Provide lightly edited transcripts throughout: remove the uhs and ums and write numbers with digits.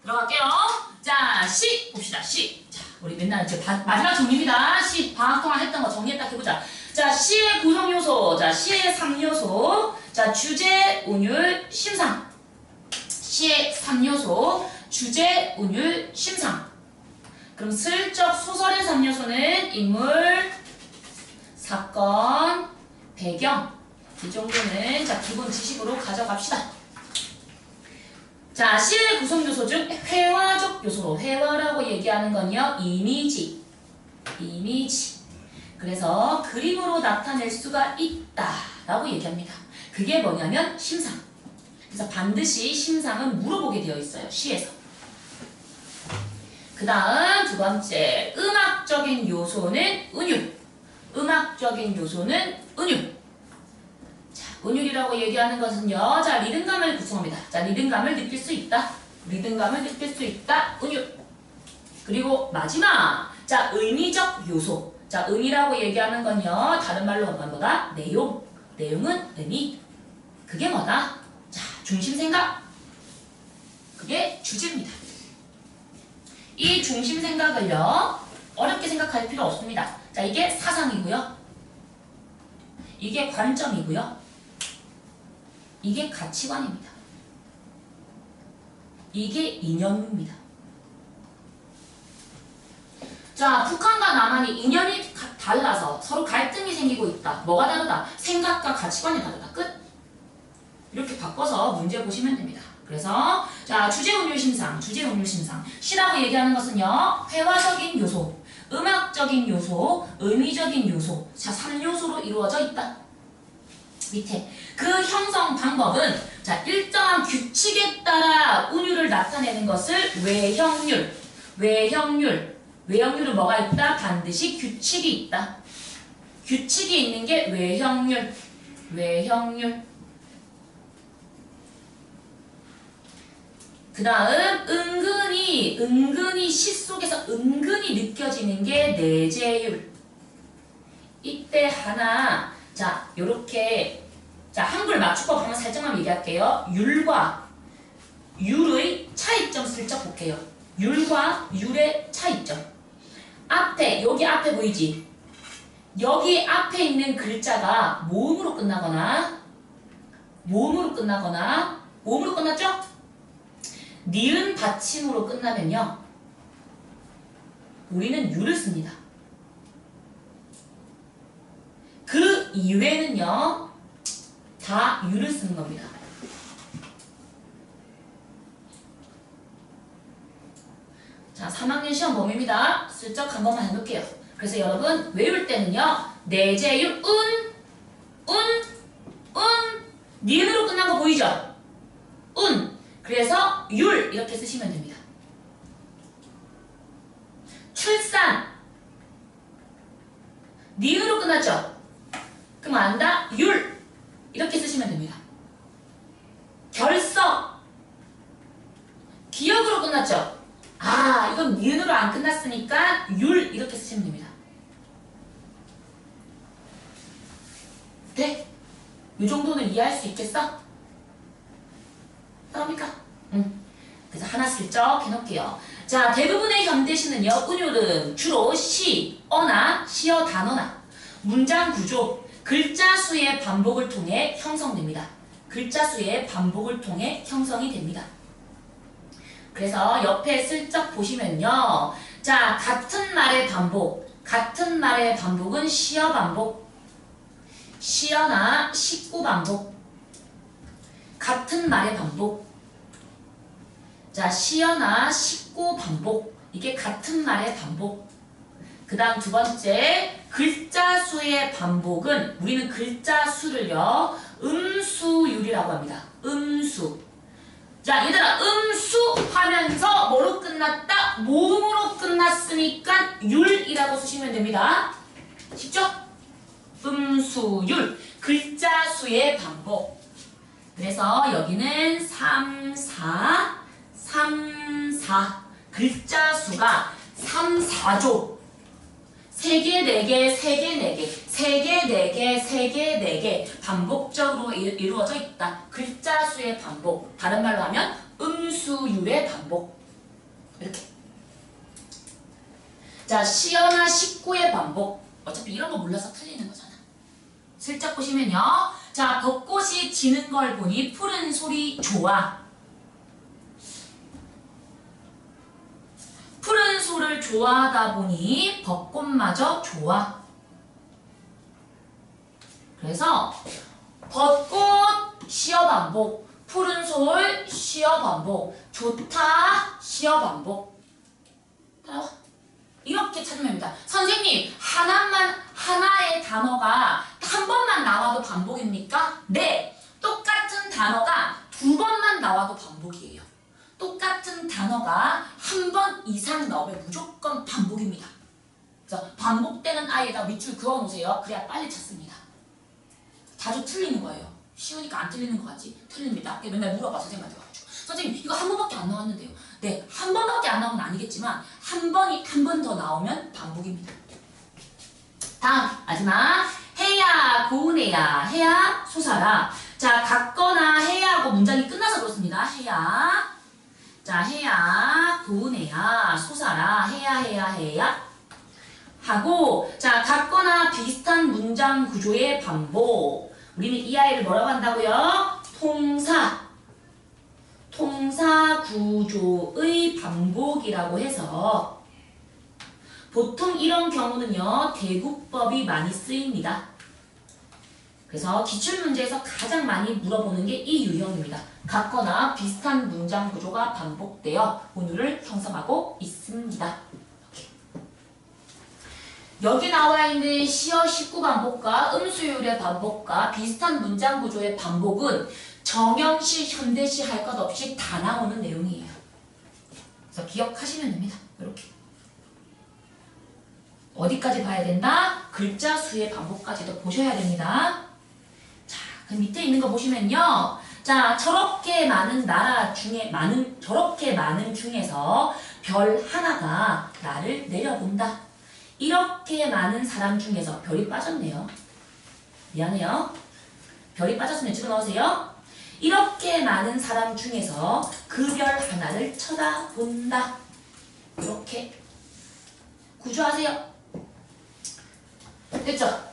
들어갈게요. 자, 시 봅시다. 시. 자, 우리 맨날 이제 마지막 정리입니다. 시 방학 동안 했던 거 정리했다 해보자. 자, 시의 구성 요소. 자, 시의 3요소. 자, 주제, 운율, 심상. 시의 3요소. 주제, 운율, 심상. 그럼 슬쩍 소설의 3요소는 인물, 사건, 배경. 이 정도는 자, 기본 지식으로 가져갑시다. 자, 시의 구성 요소 중 회화적 요소로, 회화라고 얘기하는 건요, 이미지. 그래서 그림으로 나타낼 수가 있다라고 얘기합니다. 그게 뭐냐면 심상. 그래서 반드시 심상은 물어보게 되어 있어요, 시에서. 그 다음 두 번째, 음악적인 요소는 은율. 음악적인 요소는 은율. 은율이라고 얘기하는 것은요, 자, 리듬감을 구성합니다. 자, 리듬감을 느낄 수 있다. 리듬감을 느낄 수 있다. 은율. 그리고 마지막, 자, 의미적 요소. 자, 의미라고 얘기하는 건요, 다른 말로 하면 뭐다? 내용. 내용은 의미. 그게 뭐다? 자, 중심생각. 그게 주제입니다. 이 중심생각을요, 어렵게 생각할 필요 없습니다. 자, 이게 사상이고요. 이게 관점이고요. 이게 가치관입니다. 이게 이념입니다. 자, 북한과 남한이 이념이 달라서 서로 갈등이 생기고 있다. 뭐가 다르다? 생각과 가치관이 다르다. 끝. 이렇게 바꿔서 문제 보시면 됩니다. 그래서 자, 주제, 운율, 심상. 주제, 운율, 심상. 시라고 얘기하는 것은요, 회화적인 요소, 음악적인 요소, 의미적인 요소. 자, 3요소로 이루어져 있다. 밑에 그 형성 방법은 자, 일정한 규칙에 따라 운율을 나타내는 것을 외형률. 외형률은 뭐가 있다? 반드시 규칙이 있다. 규칙이 있는 게 외형률. 그 다음 은근히 시 속에서 은근히 느껴지는 게 내재율. 이때 하나, 자, 요렇게, 자, 한글 맞춤법 한번 살짝만 얘기할게요. 율과 율의 차이점 슬쩍 볼게요. 율과 율의 차이점. 앞에, 여기 앞에 보이지? 여기 앞에 있는 글자가 모음으로 끝나거나, 모음으로 끝났죠? 니은 받침으로 끝나면요, 우리는 율을 씁니다. 그 이외는요, 다 율을 쓰는 겁니다. 자, 3학년 시험 범위입니다. 슬쩍 한 번만 해놓을게요. 그래서 여러분, 외울 때는요, 내재율, 니은으로 끝난 거 보이죠? 그래서 율, 이렇게 쓰시면 됩니다. 출산, 니은으로 끝났죠? 그럼 안다? 율, 이렇게 쓰시면 됩니다. 결석, 기억으로 끝났죠? 아, 이건 니은으로 안 끝났으니까 율, 이렇게 쓰시면 됩니다. 돼? 이 정도는 이해할 수 있겠어? 그럽니까? 응. 그래서 하나 슬쩍 해놓을게요. 자, 대부분의 현대시는요, 은율은 주로 시, 어나, 시어 단어나, 문장 구조, 글자 수의 반복을 통해 형성됩니다. 글자 수의 반복을 통해 형성이 됩니다. 그래서 옆에 슬쩍 보시면요, 자, 같은 말의 반복은 시어 반복, 시어나 식구 반복, 같은 말의 반복. 자, 시어나 식구 반복. 이게 같은 말의 반복. 그 다음 두 번째, 글자 수의 반복은 우리는 글자 수를요, 음수율이라고 합니다. 음수. 자, 얘들아, 음수 하면서 뭐로 끝났다? 모음으로 끝났으니까 율이라고 쓰시면 됩니다. 쉽죠? 음수율. 글자 수의 반복. 그래서 여기는 3, 4, 글자 수가 3, 4조. 3개, 4개, 3개, 4개, 3개, 4개, 3개, 4개 반복적으로 이루어져 있다. 글자 수의 반복. 다른 말로 하면 음수율의 반복. 자, 시어나 식구의 반복. 어차피 이런 거 몰라서 틀리는 거잖아. 슬쩍 보시면요. 자, 벚꽃이 지는 걸 보니 푸른 소리 좋아. 푸른 소를 좋아하다 보니 벚꽃마저 좋아. 그래서 벚꽃 시어 반복, 푸른 솔 시어 반복, 좋다 시어 반복. 따라와. 이렇게 찾으면 됩니다. 선생님, 하나의 단어가 한 번만 나와도 반복입니까? 네. 똑같은 단어가 두 번만 나와도 반복이에요. 똑같은 단어가 한 번 이상 나오면 무조건 반복입니다. 그래서 반복되는 아이에다 밑줄 그어 놓으세요. 그래야 빨리 찾습니다. 자주 틀리는 거예요. 쉬우니까 안 틀리는 거 같지? 틀립니다. 맨날 물어봐, 선생님한테 와가지고. 선생님, 이거 한 번밖에 안 나왔는데요. 네, 한 번밖에 안 나오면 아니겠지만 한 번 더 나오면 반복입니다. 다음, 마지막. 해야, 고운해야, 해야, 소사라. 자, 같거나 해야하고 문장이 끝나서 그렇습니다. 해야. 자, 해야, 고운해야, 소사라, 해야. 하고, 자, 같거나 비슷한 문장 구조의 반복. 우리는 이 아이를 뭐라고 한다고요? 통사 구조의 반복이라고 해서 보통 이런 경우는요, 대국법이 많이 쓰입니다. 그래서 기출문제에서 가장 많이 물어보는 게 이 유형입니다. 같거나 비슷한 문장 구조가 반복되어 운율을 형성하고 있습니다. 여기 나와 있는 시어 식구 반복과 음수율의 반복과 비슷한 문장 구조의 반복은 정형시, 현대시 할 것 없이 다 나오는 내용이에요. 그래서 기억하시면 됩니다. 이렇게. 어디까지 봐야 된다? 글자 수의 반복까지도 보셔야 됩니다. 자, 그럼 밑에 있는 거 보시면요. 자, 저렇게 많은 중에서 별 하나가 나를 내려본다. 이렇게 많은 사람 중에서 별이 빠졌네요. 미안해요. 별이 빠졌으면 집어넣으세요. 이렇게 많은 사람 중에서 그 별 하나를 쳐다본다. 이렇게 구조하세요. 됐죠?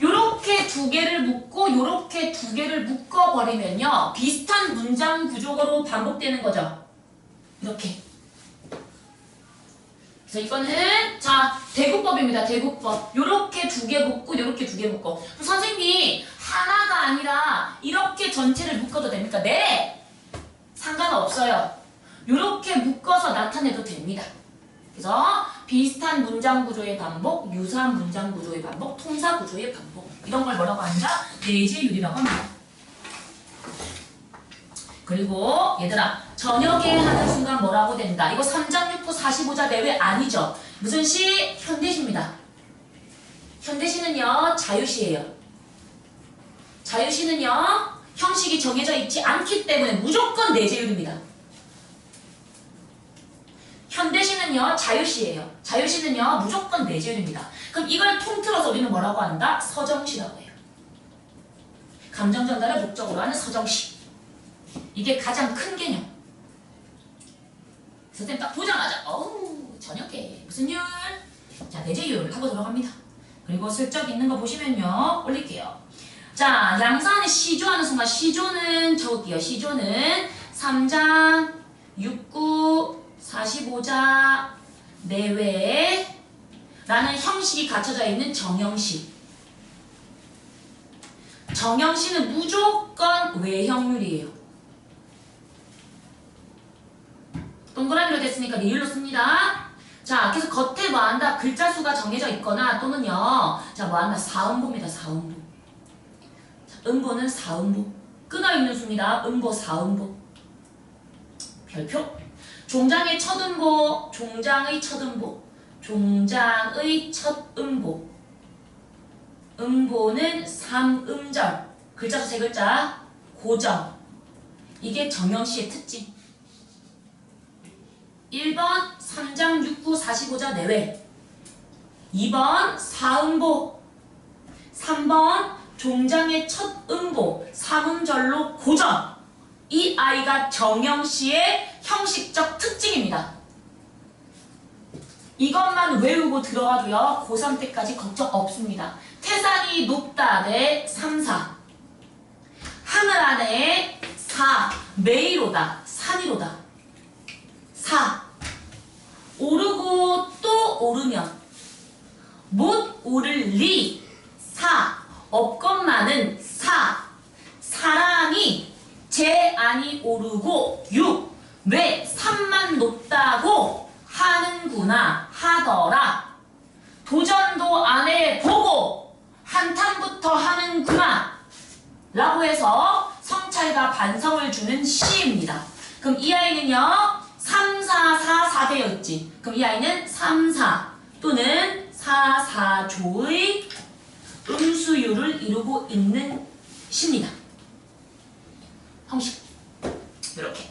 요렇게 두 개를 묶고 요렇게 두 개를 묶어버리면요. 비슷한 문장 구조로 반복되는 거죠. 이렇게. 그래서 이거는 자 대국법입니다. 대국법. 요렇게 두 개 묶고 요렇게 두 개 묶고. 선생님 하나가 아니라 이렇게 전체를 묶어도 됩니까? 네. 상관없어요. 요렇게 묶어서 나타내도 됩니다. 그래서 비슷한 문장 구조의 반복, 유사한 문장 구조의 반복, 통사 구조의 반복. 이런 걸 뭐라고 한다? 내재율이라고 합니다. 그리고 얘들아 저녁에 하는 순간 뭐라고 된다? 이거 3장 6부 45자 내외 아니죠? 무슨 시? 현대시입니다. 현대시는요 자유시예요. 자유시는요 형식이 정해져 있지 않기 때문에 무조건 내재율입니다. 현대시는요 자유시예요. 자유시는요 무조건 내재율입니다. 그럼 이걸 통틀어서 우리는 뭐라고 한다? 서정시라고 해요. 감정 전달을 목적으로 하는 서정시. 이게 가장 큰 개념. 선생님 딱 보자마자 어우 저녁에 무슨 율? 자 내재율 하고 들어갑니다. 그리고 슬쩍 있는 거 보시면요 올릴게요. 자 양산의 시조하는 순간 시조는 적을게요. 시조는 3장 6구 45자 내외 라는 형식이 갖춰져 있는 정형시. 정형시는 무조건 외형률이에요. 동그라미로 됐으니까 리을로 씁니다. 자, 그래서 겉에 뭐한다? 글자 수가 정해져 있거나 또는요. 자, 뭐한다? 사음보입니다. 사음보. 자, 음보는 사음보. 끊어있는 수입니다. 음보, 사음보. 별표. 종장의 첫 음보, 종장의 첫 음보. 종장의 첫 음보. 음보는 3음절. 글자 수 3글자. 고정. 이게 정형시의 특징. 1번 3장 6구 45자 내외 2번 사음보 3번 종장의 첫 음보 3음절로 고정. 이 아이가 정형시의 형식적 특징입니다. 이것만 외우고 들어가도요. 고3 때까지 걱정 없습니다. 태산이 높다 대 3, 4. 하늘 안에 4. 매이로다. 산이로다. 4. 오르고 또 오르면 못 오를리. 4. 없건만은 4. 사람이 제 안이 오르고 6. 왜 산만 높다고 하는구나 하더라. 도전도 안 해보고 한탄부터 하는구나 라고 해서 성찰과 반성을 주는 시입니다. 그럼 이 아이는요 3, 4, 4, 4되어 있지. 그럼 이 아이는 3, 4 또는 4, 4조의 음수율을 이루고 있는 시입니다. 형식 이렇게.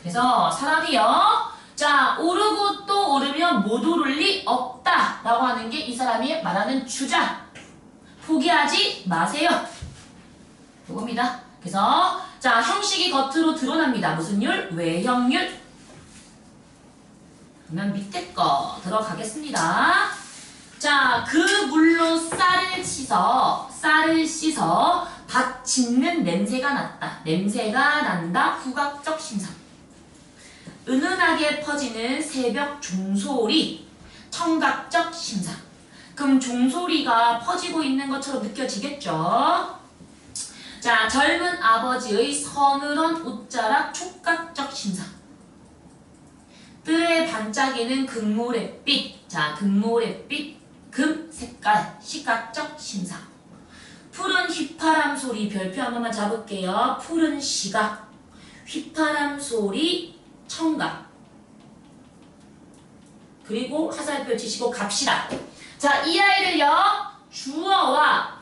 그래서 사람이요. 자, 오르고 또 오르면 못 오를 리 없다 라고 하는 게 이 사람이 말하는 주장. 포기하지 마세요. 요겁니다. 그래서 자, 형식이 겉으로 드러납니다. 무슨 율? 외형율. 그러면 밑에 거 들어가겠습니다. 자, 그 물로 쌀을 씻어 밥 짓는 냄새가 났다. 냄새가 난다. 후각적 심상. 은은하게 퍼지는 새벽 종소리. 청각적 심상. 그럼 종소리가 퍼지고 있는 것처럼 느껴지겠죠? 자, 젊은 아버지의 서늘한 옷자락. 촉각적 심상. 뜰에 반짝이는 금모래 빛. 자, 금모래 빛. 금 색깔. 시각적 심상. 푸른 휘파람 소리. 별표 한 번만 잡을게요. 푸른 시각. 휘파람 소리. 청각. 그리고 화살표 치시고 갑시다. 자, 이 아이를요. 주어와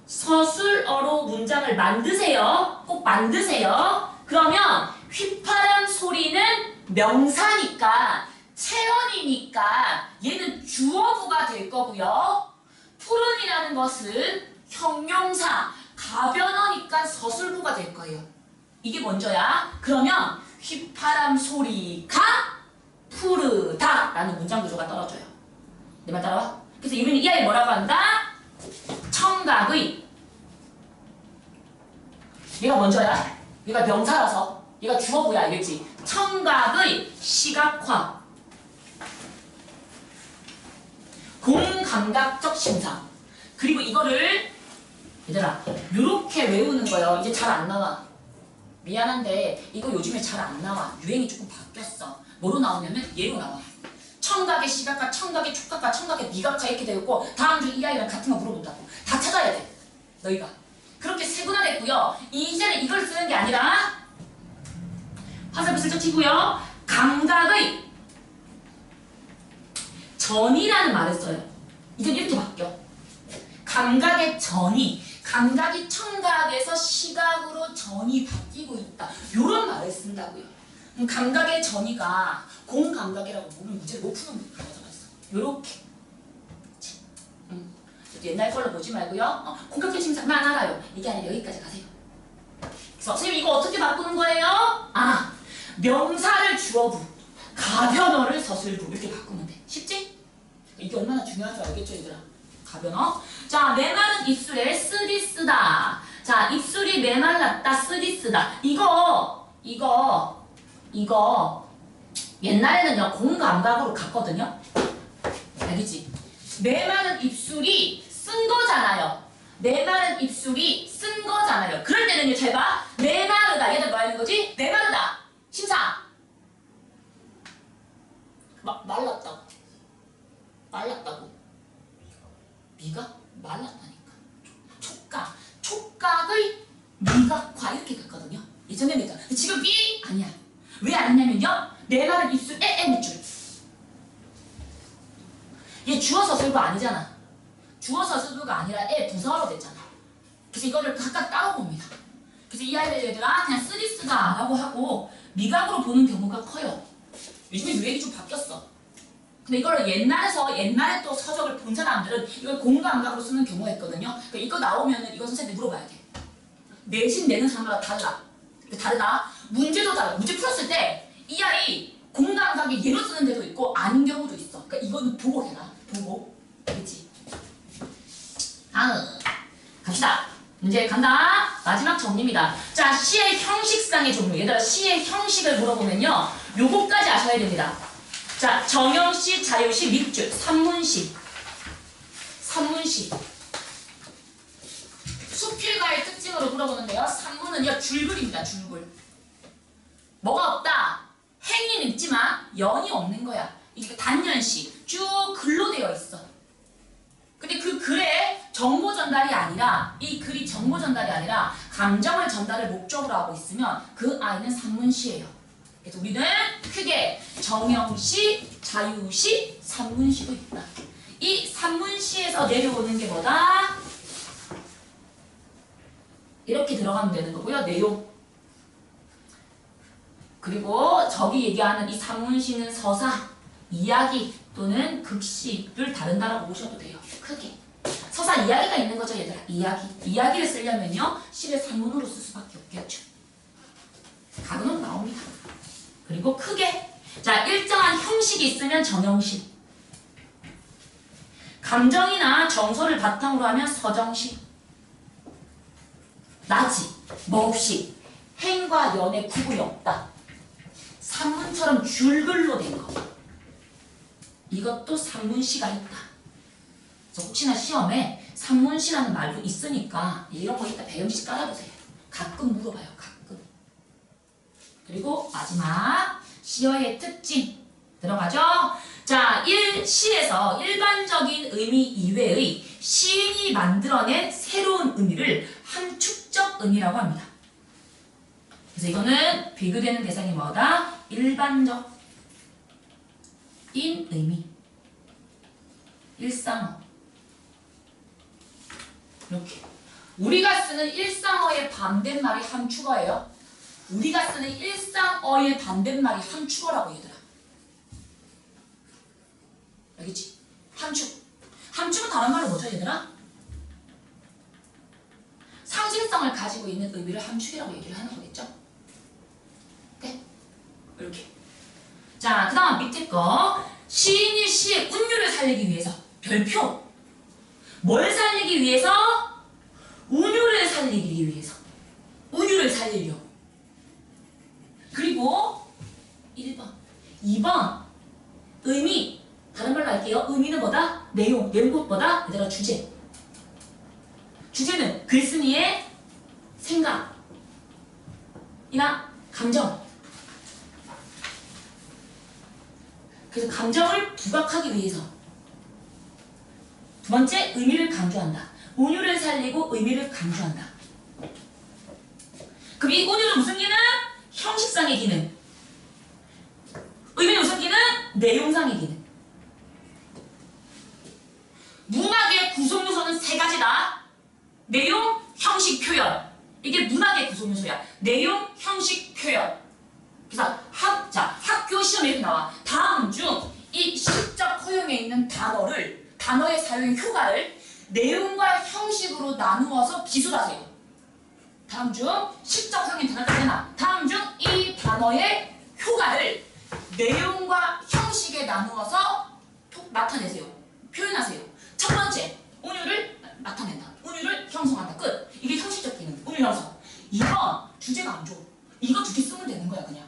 서술어로 문장을 만드세요. 꼭 만드세요. 그러면 휘파람 소리는 명사니까 체언이니까 얘는 주어구가 될 거고요. 푸른이라는 것은 형용사 가변어니까 서술구가 될 거예요. 이게 먼저야. 그러면 휘파람 소리가 푸르다 라는 문장 구조가 떨어져요. 내 말 따라와? 그래서 우리는 이 아이 뭐라고 한다? 청각의. 얘가 먼저야. 얘가 명사라서 얘가 주어구야. 알겠지? 청각의 시각화. 공감각적 심상. 그리고 이거를 얘들아 요렇게 외우는 거예요. 이제 잘 안 나와. 미안한데 이거 요즘에 잘 안 나와. 유행이 조금 바뀌었어. 뭐로 나오냐면 얘로 나와. 청각의 시각과 청각의 촉각과 청각의 미각과 이렇게 되어 있고 다음 주 이 아이랑 같은 거 물어본다고. 다 찾아야 돼. 너희가. 그렇게 세분화됐고요. 이제는 이걸 쓰는 게 아니라 화살표 슬쩍 치고요. 감각의 전이라는 말을 써요. 이젠 이렇게 바뀌어. 감각의 전이. 감각이 청각에서 시각으로 전이 바뀌고 있다. 이런 말을 쓴다고요. 감각의 전이가 공감각이라고 오늘 문제를 못 푸는 경우가 있어. 요렇게. 옛날 걸로 보지 말고요. 공각적 심상만 알아요. 이게 아니라 여기까지 가세요. 그래서 선생님 이거 어떻게 바꾸는 거예요? 아, 명사를 주어부, 가변어를 서술부 이렇게 바꾸면 돼. 쉽지? 이게 얼마나 중요한 줄 알겠죠, 얘들아? 가변어. 자, 메마른 입술에 쓰디 쓰다. 자, 입술이 메말랐다, 쓰디 쓰다. 이거 옛날에는요 공감각으로 갔거든요. 알겠지? 메마른 입술이 쓴 거잖아요. 메마른 입술이 쓴 거잖아요. 그럴 때는요, 잘 봐. 메마르다. 얘들 뭐 하는 거지? 메마르다. 심상. 말랐다고. 말랐다고. 미각? 말랐다니까. 촉각. 촉각의 미각화 이렇게 갔거든요. 예전에는 했잖아. 지금 미 아니야. 왜 아니냐면요. 메마른 입술 밑줄. 얘 주어 서술부 아니잖아. 주어 서술부가 아니라 부사어로 됐잖아. 그래서 이거를 각각 따로 봅니다. 그래서 이 아이들 얘들아 그냥 쓰리 쓰다 라고 하고 미각으로 보는 경우가 커요. 요즘에 유행이 좀 바뀌었어. 근데 이걸 옛날에 또 서적을 본 사람들은 이걸 공감각으로 쓰는 경우가 있거든요. 그러니까 이거 나오면은 이거 선생님한테 물어봐야 돼. 내신 내는 사람마다 달라. 다르다. 문제도 달라. 문제 풀었을 때 이 아이 공감각이 예로 쓰는 데도 있고 아닌 경우도 있어. 그러니까 이거는 보고 해라. 보고. 그렇지? 다음 갑시다. 문제 간다. 마지막 정리입니다. 자, 시의 형식상의 종류. 얘들아, 시의 형식을 물어보면요, 요거까지 아셔야 됩니다. 자, 정형시, 자유시, 밑줄, 산문시. 산문시. 수필가의 특징으로 물어보는데요. 산문은요, 줄글입니다. 줄글. 뭐가 없다? 행위는 있지만 연이 없는 거야. 이게 단연시. 쭉 글로 되어 있어. 근데 그 글의 정보 전달이 아니라, 이 글이 정보 전달이 아니라 감정을 전달을 목적으로 하고 있으면 그 아이는 산문시예요. 그래서 우리는 크게 정형시, 자유시, 산문시도 있다. 이 산문시에서 내려오는 게 뭐다? 이렇게 들어가면 되는 거고요. 내용. 그리고 저기 얘기하는 이 산문시는 서사, 이야기 또는 극시를 다룬다라고 보셔도 돼요. 크게. 서사 이야기가 있는 거죠, 얘들아. 이야기. 이야기를 쓰려면요, 시를 산문으로 쓸 수밖에 없겠죠. 가능은 나옵니다. 그리고 크게. 자, 일정한 형식이 있으면 정형식. 감정이나 정서를 바탕으로 하면 서정식. 나지, 몹시, 행과 연의 구분이 없다. 산문처럼 줄글로 된 거. 이것도 산문시가 있다. 그래서 혹시나 시험에 산문시라는 말도 있으니까 이런 거 이따 배영시 깔아보세요. 가끔 물어봐요. 가끔. 그리고 마지막 시어의 특징 들어가죠. 자, 시에서 일반적인 의미 이외의 시인이 만들어낸 새로운 의미를 함축적 의미라고 합니다. 그래서 이거는 비교되는 대상이 뭐다? 일반적인 의미. 일상어. 이렇게. 우리가 쓰는 일상어의 반대말이 함축어예요. 우리가 쓰는 일상어의 반대말이 함축어라고 얘들아. 알겠지? 함축. 함축은 다른 말로 뭐죠, 얘들아? 상징성을 가지고 있는 의미를 함축이라고 얘기를 하는 거겠죠? 네? 이렇게. 자, 그 다음 밑에 거. 시인이 시의 운율을 살리기 위해서. 별표. 뭘 살리기 위해서? 운율을 살리기 위해서. 운율을 살리려고. 그리고 1번. 2번. 의미. 다른 말로 할게요. 의미는 뭐다? 내용. 내용보다 얘들아 주제. 주제는 글쓴이의 생각이나 감정. 그래서 감정을 부각하기 위해서. 두 번째, 의미를 강조한다. 운율을 살리고 의미를 강조한다. 그럼 이 운율은 무슨 기능? 형식상의 기능. 의미는 무슨 기능? 내용상의 기능. 문학의 구성요소는 세 가지다. 내용, 형식, 표현. 이게 문학의 구성요소야. 내용, 형식, 표현. 그래서 학교 시험에 이렇게 나와. 다음 중 이 시적 허용에 있는 단어의 사용 효과를 내용과 형식으로 나누어서 기술하세요. 다음 중 시적 허용인 단어가 되나? 다음 중 이 단어의 효과를 내용과 형식에 나누어서 나타내세요. 표현하세요. 첫 번째, 운율을 나타낸다. 운율을 형성한다. 끝. 이게 형식적 기능. 운율 형성. 2번, 주제가 안 좋아. 이거 두 개 쓰면 되는 거야, 그냥.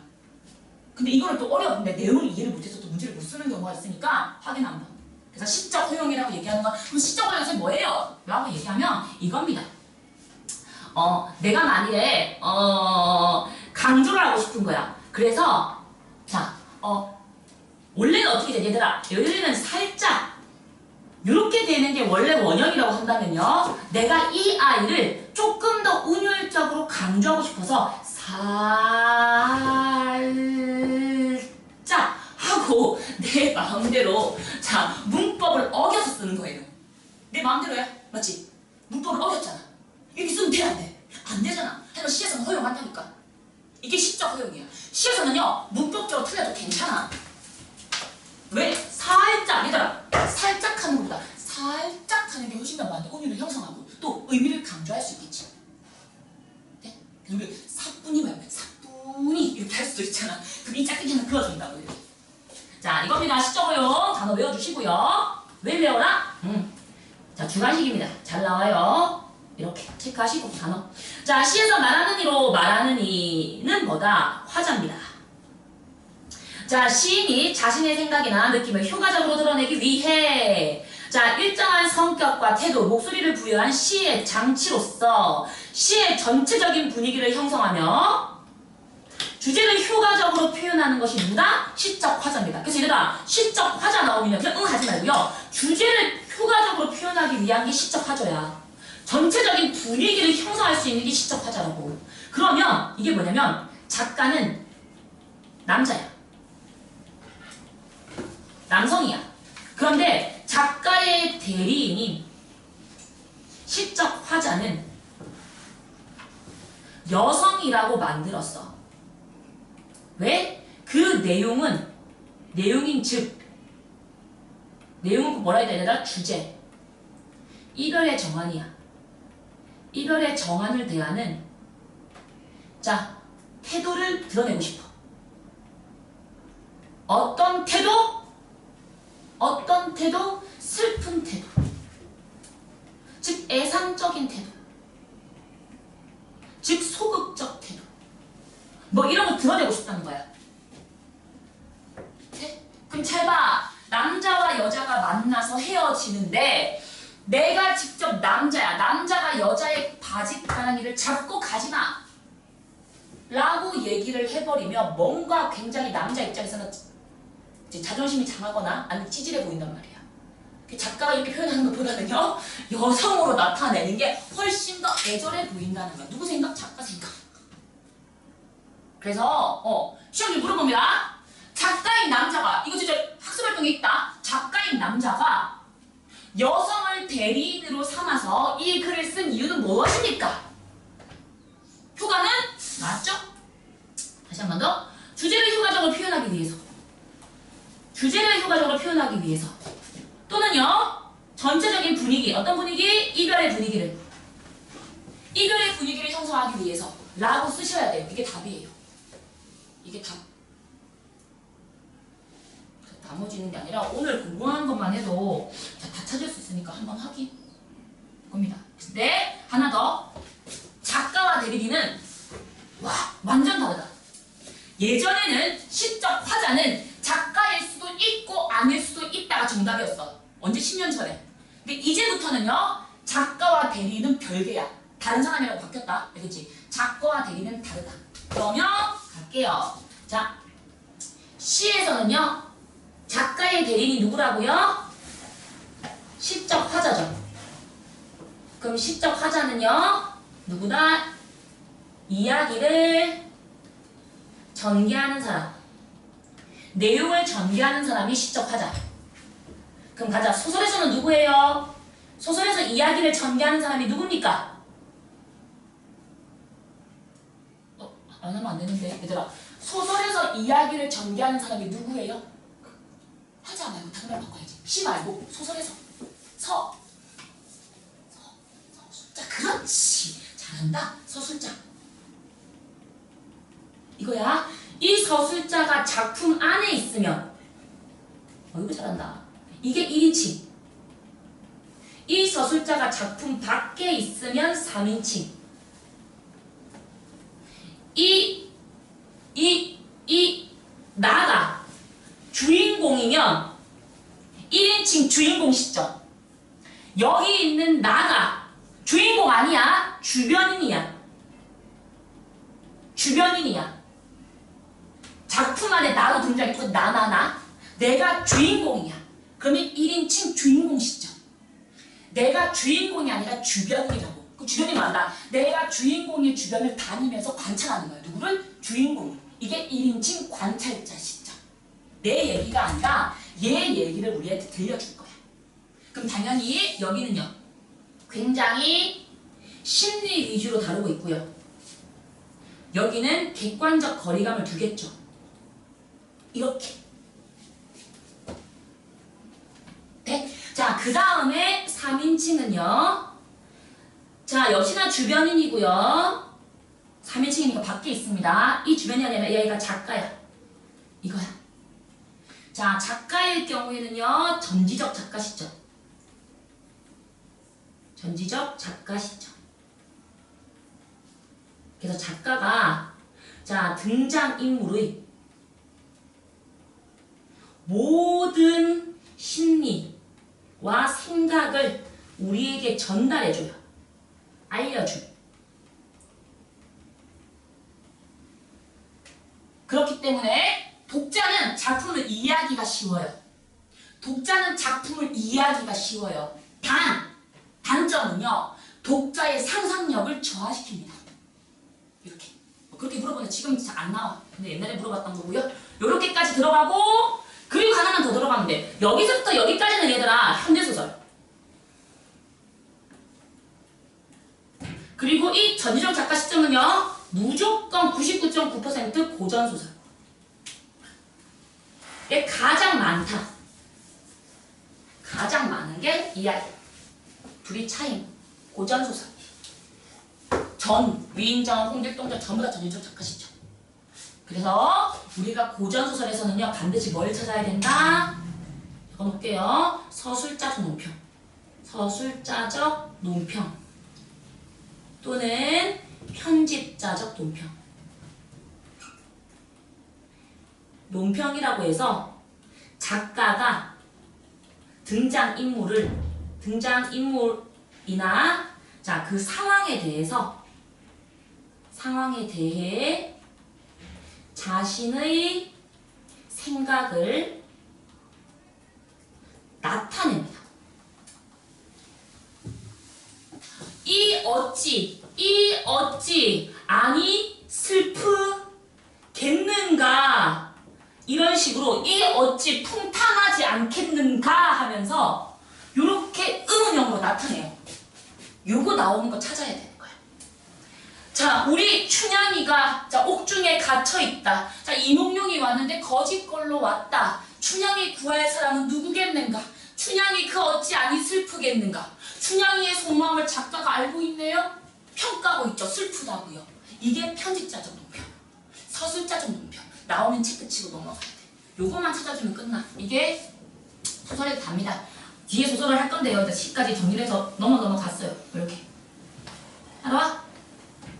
근데 이거를 또 어려운데 내용을 이해를 못해서 또 문제를 못 쓰는 경우가 있으니까 확인 한번. 그래서 시적 허용이라고 얘기하는 건 그럼 시적 허용이 뭐예요? 라고 얘기하면 이겁니다. 내가 만일에 강조를 하고 싶은 거야. 그래서 원래는 어떻게 돼, 얘들아? 여기는 살짝 이렇게 되는 게 원래 원형이라고 한다면요. 내가 이 아이를 조금 더 운율적으로 강조하고 싶어서 살짝 하고 내 마음대로 문법을 어겨서 쓰는 거예요. 내 마음대로야. 맞지? 문법을 어겼잖아. 여기 쓰면 돼, 안 돼? 안 되잖아. 하지만 시에서는 허용한다니까. 이게 시적 허용이야. 시에서는요, 문법적으로 틀려도 괜찮아. 왜? 살짝, 얘들아. 살짝 하는 것보다 살짝 하는 게 훨씬 더 많은데 운율을 형성하고 또 의미를 강조할 수 있겠지. 네? 우리 사뿐히 말고 사뿐히 이렇게 할 수도 있잖아. 그럼 이 짝대기는 그어준다고 이렇게. 자, 이겁니다. 시적 어용 단어 외워주시고요. 왜 외워라? 자, 주관식입니다. 잘 나와요. 이렇게 체크하시고 단어. 자, 시에서 말하는 이로 말하는 이는 뭐다? 화자입니다. 자, 시인이 자신의 생각이나 느낌을 효과적으로 드러내기 위해 자, 일정한 성격과 태도, 목소리를 부여한 시의 장치로서 시의 전체적인 분위기를 형성하며 주제를 효과적으로 표현하는 것이 누구다? 시적 화자입니다. 그래서 얘들아, 시적 화자 나오면 그냥 응 하지 말고요. 주제를 효과적으로 표현하기 위한 게 시적 화자야. 전체적인 분위기를 형성할 수 있는 게 시적 화자라고. 그러면 이게 뭐냐면 작가는 남자야. 남성이야. 그런데 작가의 대리인인 시적 화자는 여성이라고 만들었어. 왜? 그 내용은 즉 내용은 뭐라 해야 되나? 주제. 이별의 정안이야. 이별의 정안을 대하는 자, 태도를 드러내고 싶어. 어떤 태도? 어떤 태도? 슬픈 태도. 즉 애상적인 태도. 즉 소극적 태도. 뭐 이런 거 드러내고 싶다는 거야. 네? 그럼 잘 봐. 남자와 여자가 만나서 헤어지는데 내가 직접 남자야. 남자가 여자의 바짓가랑이를 잡고 가지마 라고 얘기를 해버리면 뭔가 굉장히 남자 입장에서는 이제 자존심이 상하거나 아니면 찌질해 보인단 말이야. 작가가 이렇게 표현하는 것보다는요, 여성으로 나타내는 게 훨씬 더 애절해 보인다는 거야. 누구 생각? 작가 생각. 그래서 시험이 물어봅니다. 작가인 남자가, 이거 진짜 학습활동에 있다. 작가인 남자가 여성을 대리인으로 삼아서 이 글을 쓴 이유는 무엇입니까? 효과는 맞죠? 다시 한 번 더. 주제를 효과적으로 표현하기 위해서. 주제를 효과적으로 표현하기 위해서. 또는요, 전체적인 분위기, 어떤 분위기? 이별의 분위기를 형성하기 위해서 라고 쓰셔야 돼요. 이게 답이에요. 이게 답. 나머지는 게 아니라 오늘 공부한 것만 해도 다 찾을 수 있으니까 한번 확인 겁니다. 근데 하나 더. 작가와 대리인은 와, 완전 다르다. 예전에는 시적 화자는 작가일 수도 있고 아닐 수도 있다가 정답이었어. 언제? 10년 전에. 근데 이제부터는요, 작가와 대리인은 별개야. 다른 사람이라고 바뀌었다. 알겠지? 작가와 대리인은 다르다. 그러면 갈게요. 자, 시에서는요, 작가의 대리인이 누구라고요? 시적 화자죠. 그럼 시적 화자는요, 누구다? 이야기를 전개하는 사람. 내용을 전개하는 사람이 시적 화자. 그럼 가자. 소설에서는 누구예요? 소설에서 이야기를 전개하는 사람이 누굽니까? 안 하면 안 되는데. 얘들아, 소설에서 이야기를 전개하는 사람이 누구예요? 화자 말고 다른 말 바꿔야지. 시 말고 소설에서 서술자. 그렇지. 잘한다. 서술자. 이거야. 이 서술자가 작품 안에 있으면 이거 잘한다. 이게 1인칭. 이 서술자가 작품 밖에 있으면 3인칭. 나가 주인공이면 1인칭 주인공 시점. 여기 있는 나가 주인공 아니야. 주변인이야. 작품 안에 나도 등장했고 나 내가 주인공이야. 그러면 1인칭 주인공 시점. 내가 주인공이 아니라 주변이라고. 그 주변이 말한다. 내가 주인공의 주변을 다니면서 관찰하는 거야. 누구를? 주인공. 이게 1인칭 관찰자 시점. 내 얘기가 아니라 얘 얘기를 우리한테 들려줄 거야. 그럼 당연히 여기는요, 굉장히 심리 위주로 다루고 있고요. 여기는 객관적 거리감을 두겠죠. 이렇게. 네? 자, 그 다음에 3인칭은요. 자, 역시나 주변인이고요. 3인칭이니까 밖에 있습니다. 이 주변이 아니라 얘가 작가야. 이거야. 자, 작가일 경우에는요, 전지적 작가 시점. 전지적 작가 시점. 그래서 작가가 자, 등장인물의 모든 심리와 생각을 우리에게 전달해줘요. 알려줘요. 그렇기 때문에 독자는 작품을 이해하기가 쉬워요. 독자는 작품을 이해하기가 쉬워요. 단점은요, 독자의 상상력을 저하시킵니다. 이렇게. 그렇게 물어보는데 지금 잘 안 나와. 근데 옛날에 물어봤던 거고요. 요렇게까지 들어가고, 그리고 하나만 더 들어가면 돼. 여기서부터 여기까지는 얘들아, 현대소설. 그리고 이 전지적 작가 시점은요, 무조건 99.9% 고전소설. 이게 가장 많다. 가장 많은 게 이야기. 둘이 차이. 고전소설. 위인정, 홍길동전 전부 다 전지적 작가 시점. 그래서 우리가 고전소설에서는요, 반드시 뭘 찾아야 된다? 적어놓을게요. 서술자적 논평. 서술자적 논평. 또는 편집자적 논평. 논평이라고 해서 작가가 등장인물이나 자, 그 상황에 대해 자신의 생각을 나타냅니다. 이 어찌 아니 슬프겠는가, 이런 식으로 이 어찌 풍탕하지 않겠는가 하면서 요렇게 의문형으로 나타내요. 요거 나오는 거 찾아야 되는 거야. 자, 우리 춘향이가 자, 옥중에 갇혀있다. 자, 이몽룡이 왔는데 거짓걸로 왔다. 춘향이 구할 사람은 누구겠는가? 춘향이 그 어찌 아니 슬프겠는가? 춘향이의 속마음을 작가가 알고 있네요? 평가하고 있죠. 슬프다고요. 이게 편집자적 논평. 서술자적 논평. 나오면 체크치고 넘어가야 돼. 요거만 찾아주면 끝나. 이게 소설에도 답니다. 뒤에 소설을 할 건데요. 일단 시까지 정리를 해서 넘어갔어요. 이렇게. 알아봐?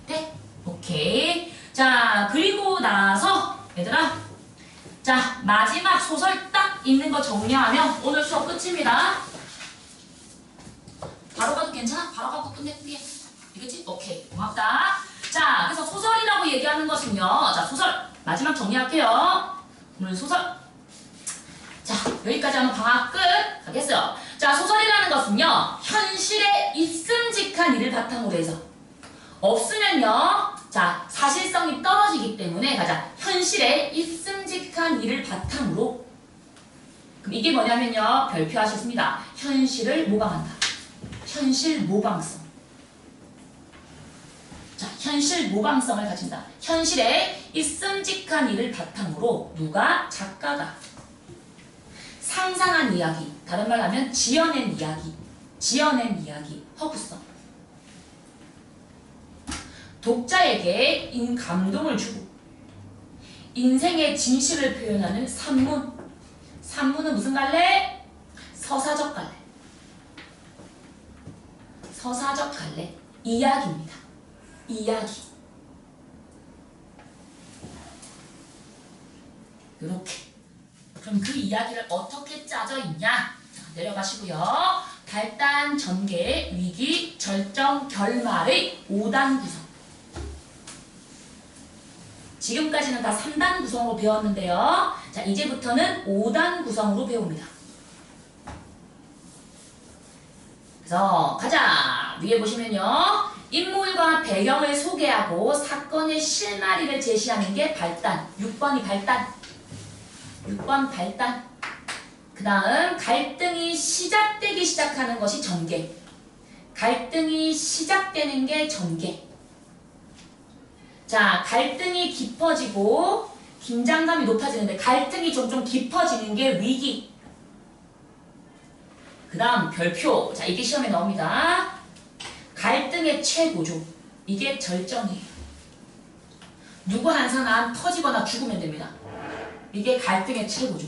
네? 오케이. 자, 그리고 나서 얘들아, 자, 마지막 소설 딱 있는 거 정리하면 오늘 수업 끝입니다. 바로 가도 괜찮아? 바로 가고 끝낼게. 이거지? 오케이. 고맙다. 자, 그래서 소설이라고 얘기하는 것은요. 자, 소설. 마지막 정리할게요. 오늘 소설. 자, 여기까지 하면 방학 끝. 가겠어요. 자, 소설이라는 것은요, 현실에 있음직한 일을 바탕으로 해서. 없으면요, 자, 사실성이 떨어지기 때문에 가자. 현실에 있음직한 일을 바탕으로. 그럼 이게 뭐냐면요, 별표하셨습니다. 현실을 모방한다. 현실 모방성. 자, 현실 모방성을 가진다. 현실에 있음직한 일을 바탕으로 누가? 작가가 상상한 이야기, 다른 말 하면 지어낸 이야기, 허구성. 독자에게 감동을 주고 인생의 진실을 표현하는 산문. 산문은 무슨 갈래? 서사적 갈래. 서사적 갈래. 이야기입니다. 이야기. 이렇게. 그럼 그 이야기를 어떻게 짜져 있냐? 자, 내려가시고요. 발단, 전개, 위기, 절정, 결말의 5단 구성. 지금까지는 다 3단 구성으로 배웠는데요. 자, 이제부터는 5단 구성으로 배웁니다. 그래서 가자. 위에 보시면요. 인물과 배경을 소개하고 사건의 실마리를 제시하는 게 발단. 6번이 발단. 6번 발단. 그 다음 갈등이 시작되기 시작하는 것이 전개. 갈등이 시작되는 게 전개. 자, 갈등이 깊어지고 긴장감이 높아지는데 갈등이 점점 깊어지는 게 위기. 그 다음 별표. 자, 이게 시험에 나옵니다. 갈등의 최고조. 이게 절정이에요. 누구 한 사람 터지거나 죽으면 됩니다. 이게 갈등의 최고조.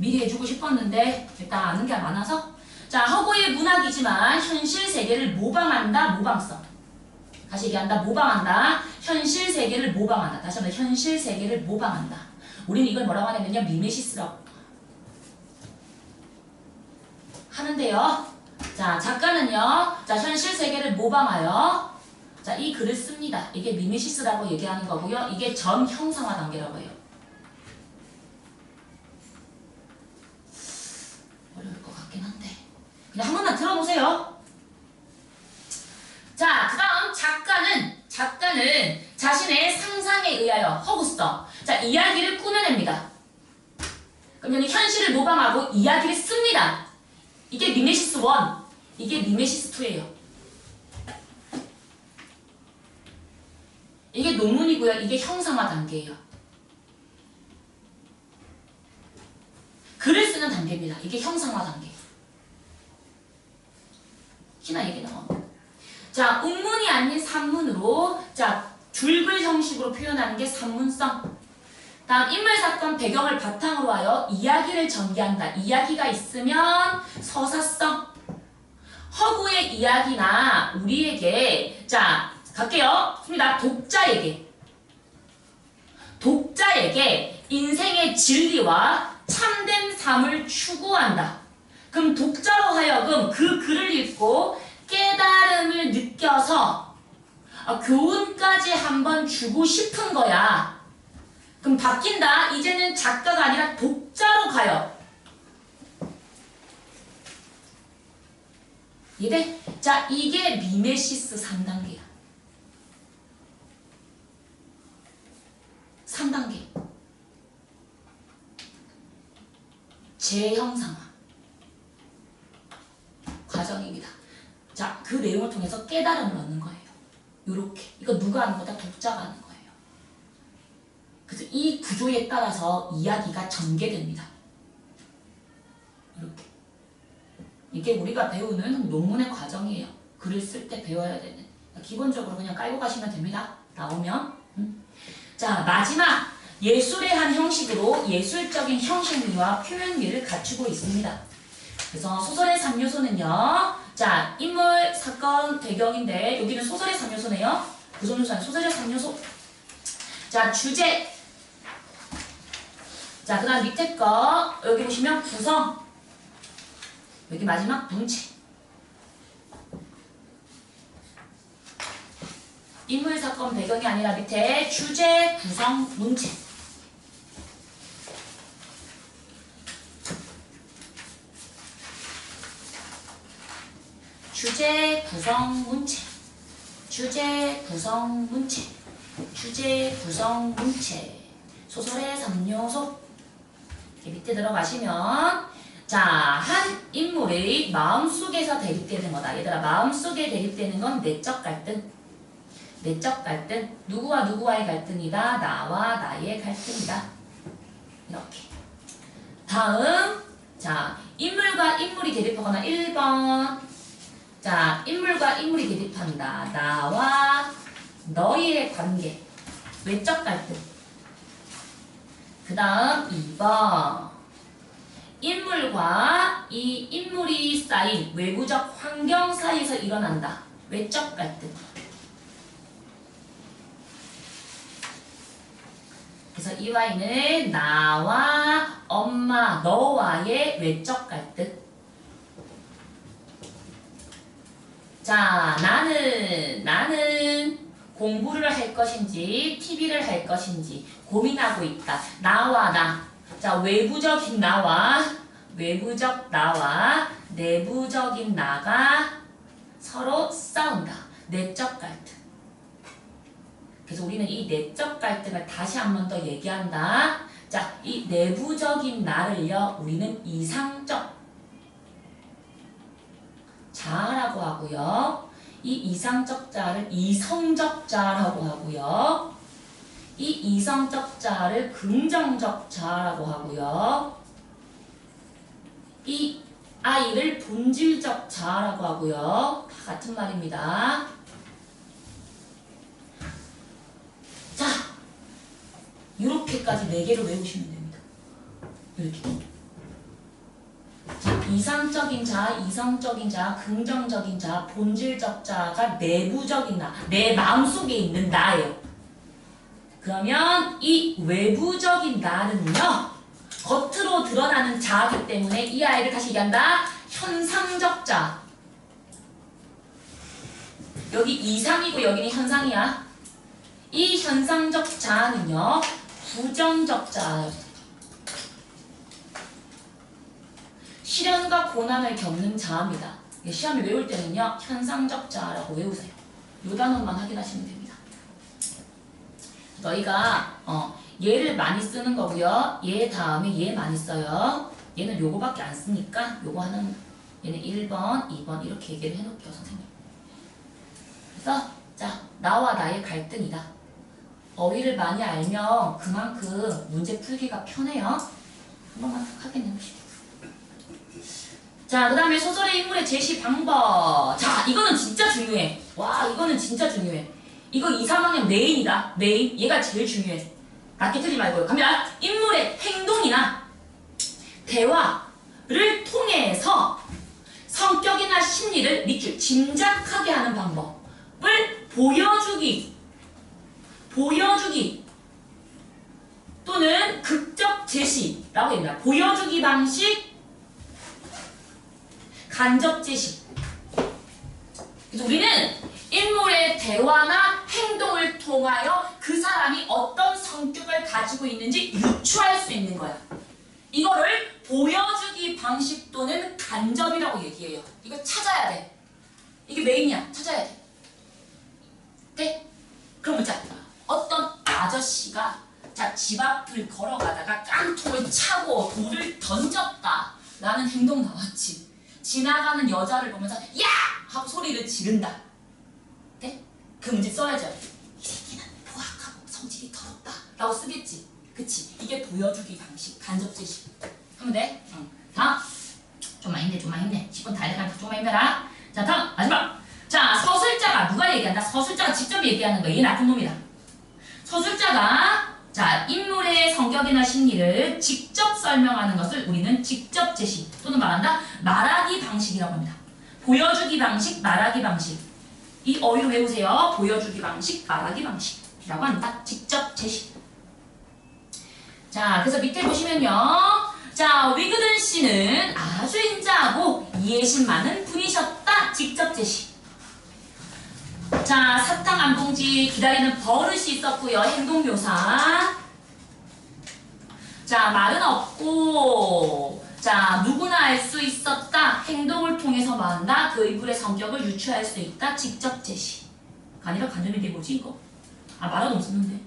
미리 해주고 싶었는데 일단 아는 게 많아서. 자, 허구의 문학이지만 현실 세계를 모방한다. 모방성. 다시 얘기한다. 모방한다. 현실 세계를 모방한다. 다시 한번 현실 세계를 모방한다. 우리는 이걸 뭐라고 하냐면요. 미메시스라고 하는데요. 자, 작가는요. 자, 현실 세계를 모방하여 자, 이 글을 씁니다. 이게 미메시스라고 얘기하는 거고요. 이게 전 형상화 단계라고 해요. 어려울 것 같긴 한데 그냥 한 번만 들어보세요. 자, 그 다음 작가는 자신의 상상에 의하여 허구성. 자, 이야기를 꾸며냅니다. 그러면 현실을 모방하고 이야기를 씁니다. 이게 미메시스 1, 이게 미메시스 2예요. 이게 논문이고요. 이게 형상화 단계예요. 글을 쓰는 단계입니다. 이게 형상화 단계. 희나 얘기 나옵니다. 자, 운문이 아닌 산문으로 자, 줄글 형식으로 표현하는 게 산문성. 다음 인물, 사건, 배경을 바탕으로 하여 이야기를 전개한다. 이야기가 있으면 서사성. 허구의 이야기나 우리에게 자, 갈게요. 습니다. 독자에게 인생의 진리와 참된 삶을 추구한다. 그럼 독자로 하여금 그 글을 읽고 깨달음을 느껴서 교훈까지 한번 주고 싶은 거야. 그럼 바뀐다. 이제는 작가가 아니라 독자로 가요. 이해? 자, 이게 미메시스 3단계야. 3단계. 재형상화 과정입니다. 자, 그 내용을 통해서 깨달음을 얻는 거예요. 요렇게. 이거 누가 하는 거다? 독자가 하는 거예요. 그래서 이 구조에 따라서 이야기가 전개됩니다. 이렇게. 이게 우리가 배우는 논문의 과정이에요. 글을 쓸 때 배워야 되는. 기본적으로 그냥 깔고 가시면 됩니다. 나오면. 자, 마지막. 예술의 한 형식으로 예술적인 형식미와 표현미를 갖추고 있습니다. 그래서 소설의 3요소는요. 자, 인물, 사건, 배경인데 여기는 소설의 3요소네요. 구성요소 아니라 소설의 3요소. 자, 주제. 자, 그 다음 밑에 거 여기 보시면 구성. 여기 마지막 문체. 인물, 사건, 배경이 아니라 밑에 주제, 구성, 문체. 주제, 구성, 문체. 주제, 구성, 문체. 주제, 구성, 문체. 소설의 3요소. 밑에 들어가시면 자, 한 인물의 마음속에서 대립되는 거다. 얘들아, 마음속에 대립되는 건 내적 갈등. 내적 갈등. 누구와 누구와의 갈등이다. 나와 나의 갈등이다. 이렇게. 다음, 자, 인물과 인물이 대립하거나 1번. 자, 인물과 인물이 대립한다. 나와 너희의 관계. 외적 갈등. 그 다음 2번. 인물과 이 인물이 쌓인 외부적 환경 사이에서 일어난다. 외적 갈등. 그래서 이 Y는 나와 엄마, 너와의 외적 갈등. 자, 나는 공부를 할 것인지 TV를 할 것인지 고민하고 있다. 나와 나. 자, 외부적인 나와 내부적인 나가 서로 싸운다. 내적 갈등. 그래서 우리는 이 내적 갈등을 다시 한 번 더 얘기한다. 자, 이 내부적인 나를요, 우리는 이상적 자라고 하고요. 이 이상적 자를 이성적 자라고 하고요. 이 이성적 자를 긍정적 자라고 하고요. 이 아이를 본질적 자라고 하고요. 다 같은 말입니다. 자, 이렇게까지 4개를 외우시면 됩니다. 이렇게. 이상적인 자, 이성적인 자, 긍정적인 자, 본질적 자가 내부적인 나, 내 마음속에 있는 나예요. 그러면 이 외부적인 나는요, 겉으로 드러나는 자이기 때문에 이 아이를 다시 얘기한다. 현상적 자. 여기 이상이고 여기는 현상이야. 이 현상적 자는요, 부정적 자예요. 시련과 고난을 겪는 자입니다. 시험을 외울 때는요, 현상적 자라고 외우세요. 이 단어만 확인하시면 됩니다. 너희가 얘를 많이 쓰는 거고요. 얘 다음에 얘 많이 써요. 얘는 요거밖에 안 쓰니까 요거 하는, 얘는 1번, 2번 이렇게 얘기를 해놓을게요, 선생님. 그래서 자, 나와 나의 갈등이다. 어휘를 많이 알면 그만큼 문제 풀기가 편해요. 한 번만 확인해 보시죠. 자, 그 다음에 소설의 인물의 제시 방법. 자, 이거는 진짜 중요해. 와, 이거는 진짜 중요해. 이거 2, 3학년 메인이다. 메인. 얘가 제일 중요해. 맞게 틀리지 말고요. 갑니다. 인물의 행동이나 대화를 통해서 성격이나 심리를 밑줄 짐작하게 하는 방법을 보여주기 또는 극적 제시라고 합니다. 보여주기 방식, 간접 제시. 그래서 우리는 인물의 대화나 행동을 통하여 그 사람이 어떤 성격을 가지고 있는지 유추할 수 있는 거야. 이거를 보여주기 방식 또는 간접이라고 얘기해요. 이거 찾아야 돼. 이게 메인이야. 찾아야 돼. 네? 그럼 자, 어떤 아저씨가 자, 집 앞을 걸어가다가 깡통을 차고 돌을 던졌다 라는 행동 나왔지. 지나가는 여자를 보면서 야! 하고 소리를 지른다. 네? 그 문제 써야죠. 이 새끼는 포악하고 성질이 더럽다 라고 쓰겠지. 그치? 이게 보여주기 방식, 간접 제시. 하면 돼? 응. 다음. 좀만 힘내. 10분 다 해가니까 좀만 힘내라. 자, 다음. 마지막. 자, 서술자가 누가 얘기한다? 서술자가 직접 얘기하는 거야. 얘 나쁜 놈이다. 서술자가 자, 인물의 성격이나 심리를 직접 설명하는 것을 우리는 직접 제시 또는 말한다. 말하기 방식이라고 합니다. 보여주기 방식, 말하기 방식. 이 어휘로 외우세요. 보여주기 방식, 말하기 방식이라고 한다. 직접 제시. 자, 그래서 밑에 보시면요. 자, 위그든 씨는 아주 인자하고 이해심 많은 분이셨다. 직접 제시. 자, 사탕 한 봉지 기다리는 버릇이 있었고요. 행동 묘사. 자, 말은 없고 자, 누구나 알 수 있었다. 행동을 통해서 말한다. 그 인물의 성격을 유추할 수 있다. 직접 제시. 아니라 간접인데 뭐지 이거? 아, 말은 없었는데.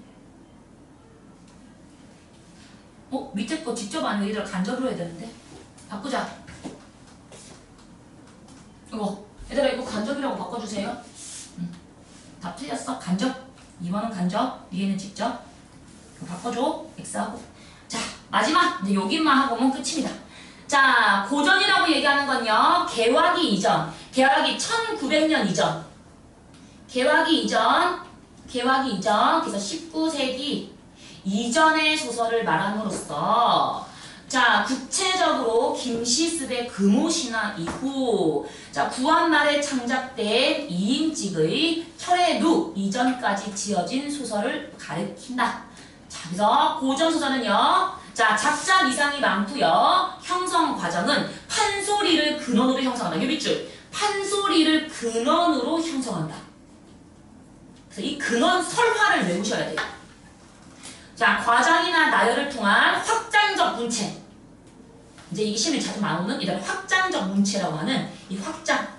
밑에 거 직접 아니고 얘들아 간접으로 해야 되는데. 바꾸자. 얘들아 이거 간접이라고 바꿔주세요. 다 틀렸어. 간접. 2번은 간접. 위에는 직접. 이거 바꿔줘. X하고. 자, 마지막. 이제 여기만 하고 오면 끝입니다. 자, 고전이라고 얘기하는 건요. 개화기 이전. 개화기 1900년 이전. 개화기 이전. 그래서 19세기 이전의 소설을 말함으로써 자, 구체적으로 김시습의 금오신화 이후 자, 구한말에 창작된 이인직의 철의루 이전까지 지어진 소설을 가리킨다. 자, 그래서 고전 소설은요. 자, 작자 미상이 많고요. 형성 과정은 판소리를 근원으로 형성한다. 요 밑줄. 판소리를 근원으로 형성한다. 그래서 이 근원 설화를 외우셔야 돼요. 자, 과장이나 나열을 통한 확장적 문체. 이제 이게 시험에 자주 나오는 이런 확장적 문체라고 하는 이 확장적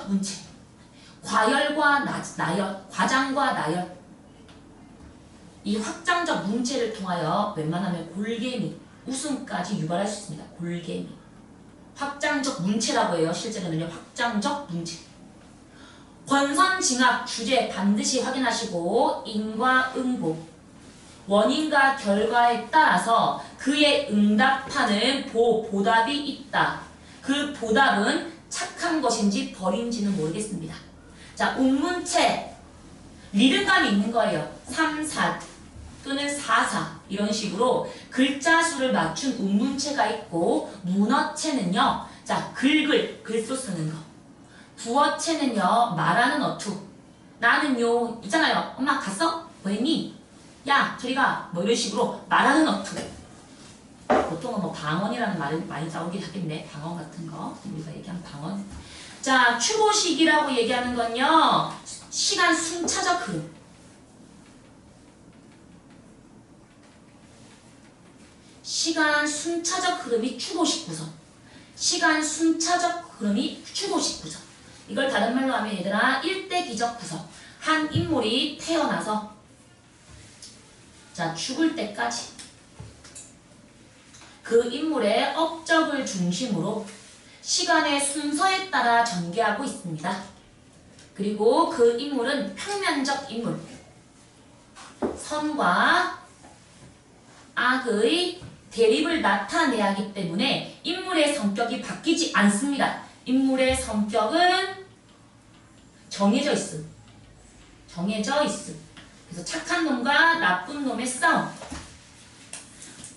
문체. 과열과 나열, 과장과 나열. 이 확장적 문체를 통하여 웬만하면 골개미, 웃음까지 유발할 수 있습니다. 골개미. 확장적 문체라고 해요. 실제로는요. 확장적 문체. 권선징악 주제 반드시 확인하시고 인과응보 원인과 결과에 따라서 그에 응답하는 보답이 있다. 그 보답은 착한 것인지 벌인지는 모르겠습니다. 자, 운문체 리듬감이 있는 거예요. 3, 4. 또는 사사 이런 식으로 글자 수를 맞춘 운문체가 있고 문어체는요. 자, 글소 쓰는 거. 부어체는요. 말하는 어투. 나는요. 있잖아요. 엄마 갔어? 뭐 했니? 야 저리 가. 뭐 이런 식으로 말하는 어투. 보통은 뭐 방언이라는 말을 많이 나오긴 하겠네. 방언 같은 거. 우리가 얘기한 방언. 자, 추고식이라고 얘기하는 건요. 시간 순차적 흐름. 시간 순차적 흐름이 추고식 구성. 시간 순차적 흐름이 추고식 구성. 이걸 다른 말로 하면 얘들아 일대기적 구성. 한 인물이 태어나서 자 죽을 때까지 그 인물의 업적을 중심으로 시간의 순서에 따라 전개하고 있습니다. 그리고 그 인물은 평면적 인물. 선과 악의 대립을 나타내야 하기 때문에 인물의 성격이 바뀌지 않습니다. 인물의 성격은 정해져 있음. 정해져 있음. 그래서 착한 놈과 나쁜 놈의 싸움.